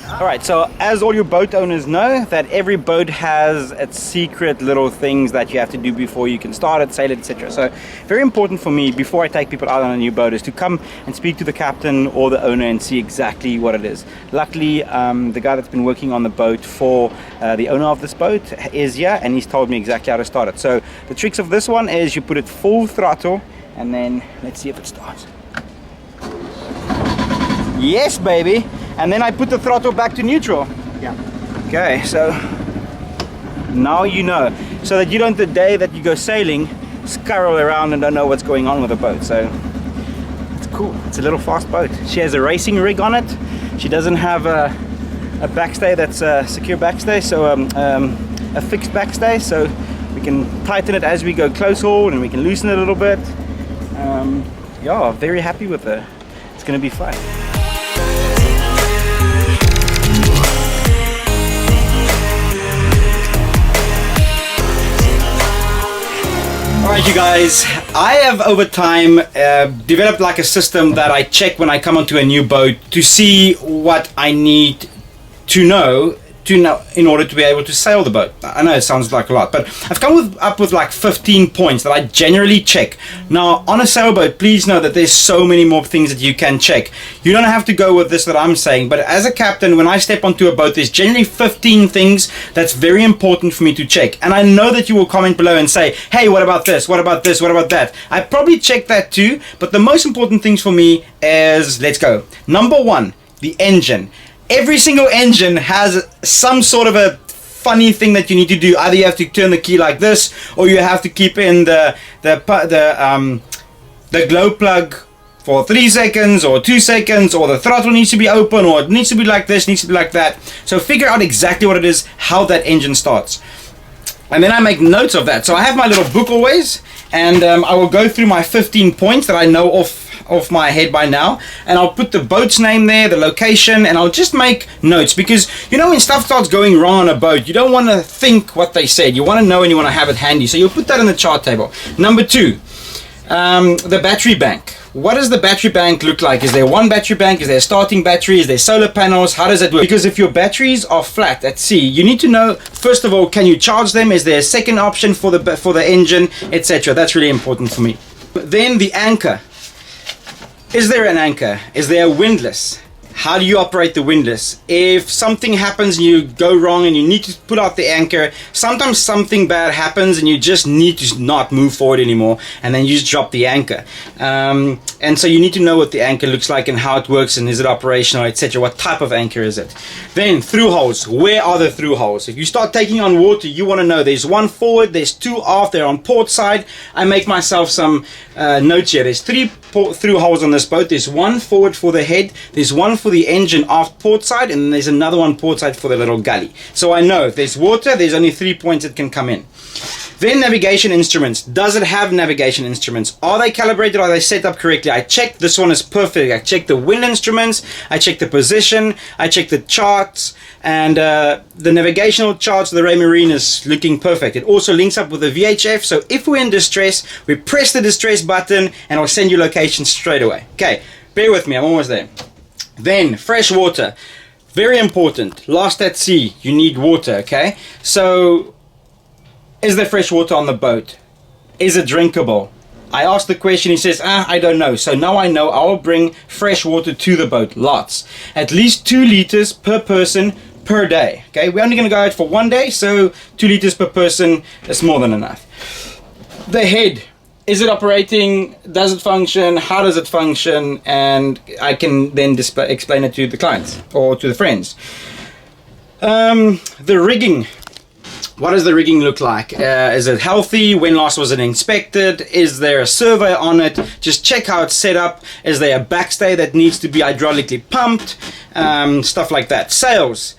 Alright, so as all your boat owners know, that every boat has its secret little things that you have to do before you can start it, sail it, etc. So very important for me before I take people out on a new boat is to come and speak to the captain or the owner and see exactly what it is. Luckily, the guy that's been working on the boat for the owner of this boat is here, and he's told me exactly how to start it. So the tricks of this one is you put it full throttle, and then let's see if it starts. Yes, baby. And then I put the throttle back to neutral. Yeah. Okay, so now you know. So that you don't, the day that you go sailing, scurry around and don't know what's going on with the boat. So it's cool. It's a little fast boat. She has a racing rig on it. She doesn't have a backstay that's a secure backstay, so a fixed backstay. So we can tighten it as we go close haul, and we can loosen it a little bit. Yeah, very happy with her. It's going to be fun. Alright you guys, I have over time developed like a system that I check when I come onto a new boat to see what I need to know in order to be able to sail the boat. I know it sounds like a lot, but I've come up with like 15 points that I generally check. Now on a sailboat, please know that there's so many more things that you can check. You don't have to go with this that I'm saying, but as a captain, when I step onto a boat, there's generally 15 things that's very important for me to check. And I know that you will comment below and say, hey, what about this? What about this? What about that? I probably check that too, but the most important things for me is, let's go. Number one, the engine. Every single engine has some sort of a funny thing that you need to do. Either you have to turn the key like this, or you have to keep in the glow plug for 3 seconds or 2 seconds, or the throttle needs to be open, or it needs to be like this, needs to be like that. So figure out exactly what it is, how that engine starts. And then I make notes of that. So I have my little book always, and I will go through my 15 points that I know off my head by now, and I'll put the boat's name there, the location, and I'll just make notes, because you know when stuff starts going wrong on a boat, you don't want to think what they said, you want to know and you want to have it handy, so you'll put that in the chart table. Number two, the battery bank. What does the battery bank look like? Is there one battery bank? Is there a starting battery? Is there solar panels? How does that work? Because if your batteries are flat at sea, you need to know, first of all, can you charge them? Is there a second option for the engine, etc.? That's really important for me. Then the anchor. Is there an anchor? Is there a windlass? How do you operate the windlass? If something happens and you go wrong and you need to put out the anchor, sometimes something bad happens and you just need to not move forward anymore, and then you just drop the anchor. And so you need to know what the anchor looks like and how it works, and is it operational, etc. What type of anchor is it? Then through holes. Where are the through holes? If you start taking on water, you want to know there's one forward, there's two aft, they're on port side. I make myself some notes here. There's 3 through holes on this boat. There's one forward for the head, there's one for the engine aft port side, and then there's another one port side for the little galley. So I know if there's water, there's only 3 points that can come in. Then navigation instruments. Does it have navigation instruments? Are they calibrated? Are they set up correctly? I check this one is perfect. I check the wind instruments, I check the position, I check the charts, and the navigational charts of the Raymarine is looking perfect. It also links up with the VHF, so if we're in distress, we press the distress button and it'll send you location straight away. Okay, bear with me, I'm almost there. Then fresh water. Very important. Lost at sea, you need water, okay? So is there fresh water on the boat? Is it drinkable? I asked the question, he says, I don't know. So now I know I'll bring fresh water to the boat, lots. At least 2 liters per person per day. Okay, we're only going to go out for 1 day, so 2 liters per person is more than enough. The head. Is it operating? Does it function? How does it function? And I can then explain it to the clients or to the friends. The rigging. What does the rigging look like? Is it healthy? When last was it inspected? Is there a survey on it? Just check how it's set up. Is there a backstay that needs to be hydraulically pumped? Stuff like that. Sails.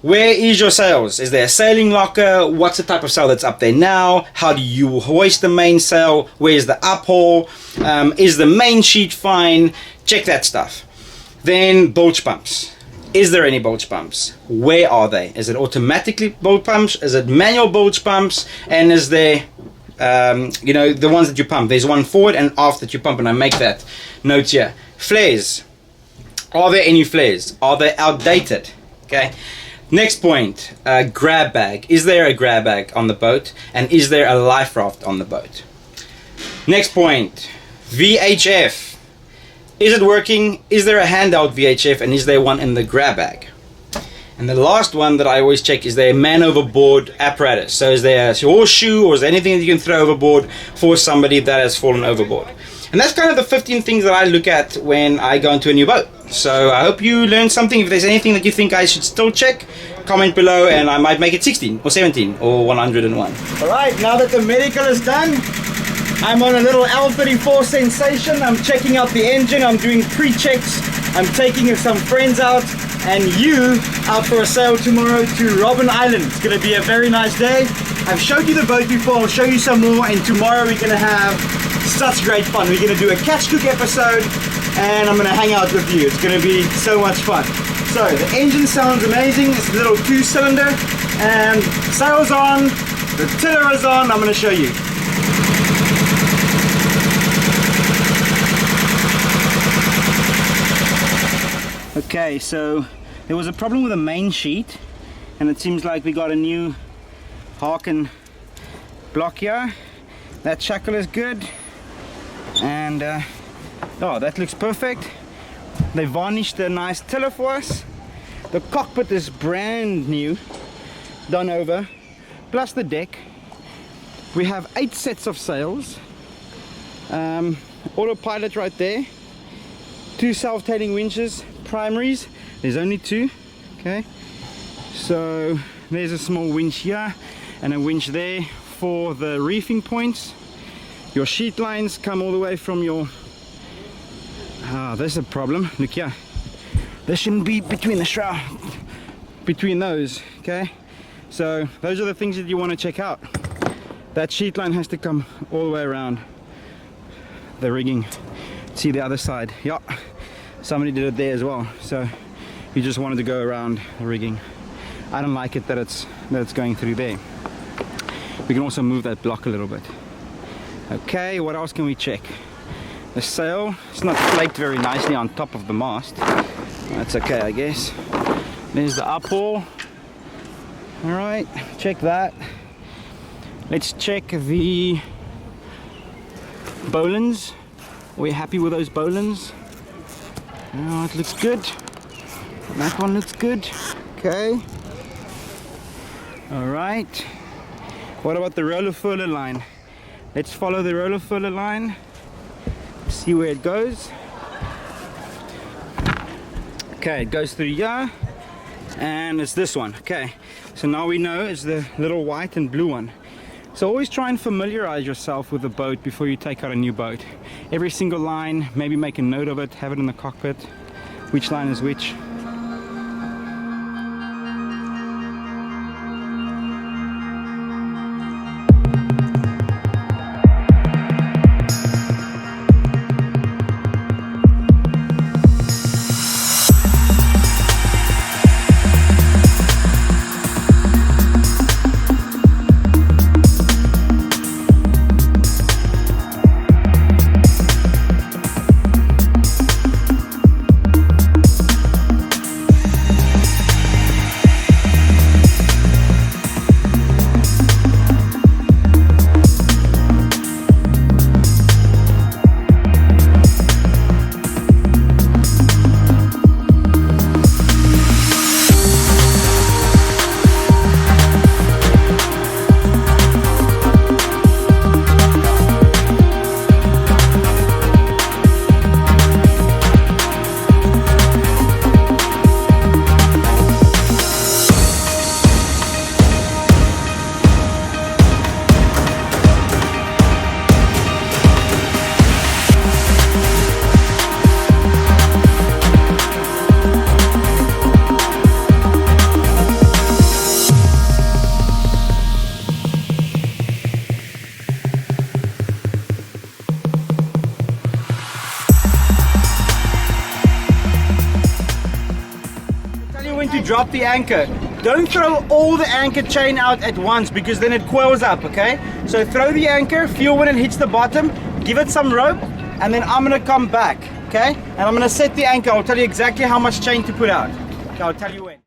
Where is your sails? Is there a sailing locker? What's the type of sail that's up there now? How do you hoist the main sail? Where's the uphaul? Is the main sheet fine? Check that stuff. Then bilge pumps. Is there any bilge pumps? Where are they? Is it automatically bilge pumps? Is it manual bilge pumps? And is there, you know, the ones that you pump? There's one forward and aft that you pump, and I make that note here. Flares. Are there any flares? Are they outdated? Okay. Next point, grab bag. Is there a grab bag on the boat? And is there a life raft on the boat? Next point, VHF. Is it working? Is there a handout VHF? And is there one in the grab bag? And the last one that I always check, is there a man overboard apparatus? So is there a horseshoe, or is there anything that you can throw overboard for somebody that has fallen overboard? And that's kind of the 15 things that I look at when I go into a new boat. So I hope you learned something. If there's anything that you think I should still check, comment below and I might make it 16 or 17 or 101. Alright, now that the medical is done, I'm on a little L34 sensation. I'm checking out the engine, I'm doing pre-checks, I'm taking some friends out, and you out for a sail tomorrow to Robben Island. It's going to be a very nice day. I've showed you the boat before, I'll show you some more, and tomorrow we're going to have such great fun. We're going to do a catch cook episode and I'm going to hang out with you. It's going to be so much fun. So the engine sounds amazing. It's a little 2-cylinder and sails on, the tiller is on. I'm going to show you. Okay, so there was a problem with the main sheet and it seems like we got a new Harken block here. That shackle is good and oh, that looks perfect. They varnished a nice tiller for us. The cockpit is brand new, done over, plus the deck. We have 8 sets of sails, autopilot right there, 2 self-tailing winches, primaries, there's only 2. Okay, so there's a small winch here and a winch there for the reefing points. Your sheet lines come all the way from your there's a problem, look here, there shouldn't be between the shroud, between those. Okay, so those are the things that you want to check out. That sheet line has to come all the way around the rigging. See the other side, yeah, somebody did it there as well, so you just wanted to go around the rigging. I don't like it that it's going through there. We can also move that block a little bit. Okay, what else can we check? The sail, it's not flaked very nicely on top of the mast. That's okay, I guess. There's the uphaul. Alright, check that. Let's check the bowlines. We're happy with those bowlines. Oh, it looks good. That one looks good. Okay. Alright. What about the roller furler line? Let's follow the roller furler line. See where it goes. Okay, it goes through here. And it's this one. Okay. So now we know it's the little white and blue one. So always try and familiarize yourself with the boat before you take out a new boat. Every single line, maybe make a note of it, have it in the cockpit, which line is which. To drop the anchor, don't throw all the anchor chain out at once because then it coils up. Okay, so throw the anchor, feel when it hits the bottom, give it some rope, and then I'm gonna come back. Okay, and I'm gonna set the anchor. I'll tell you exactly how much chain to put out. Okay, I'll tell you when.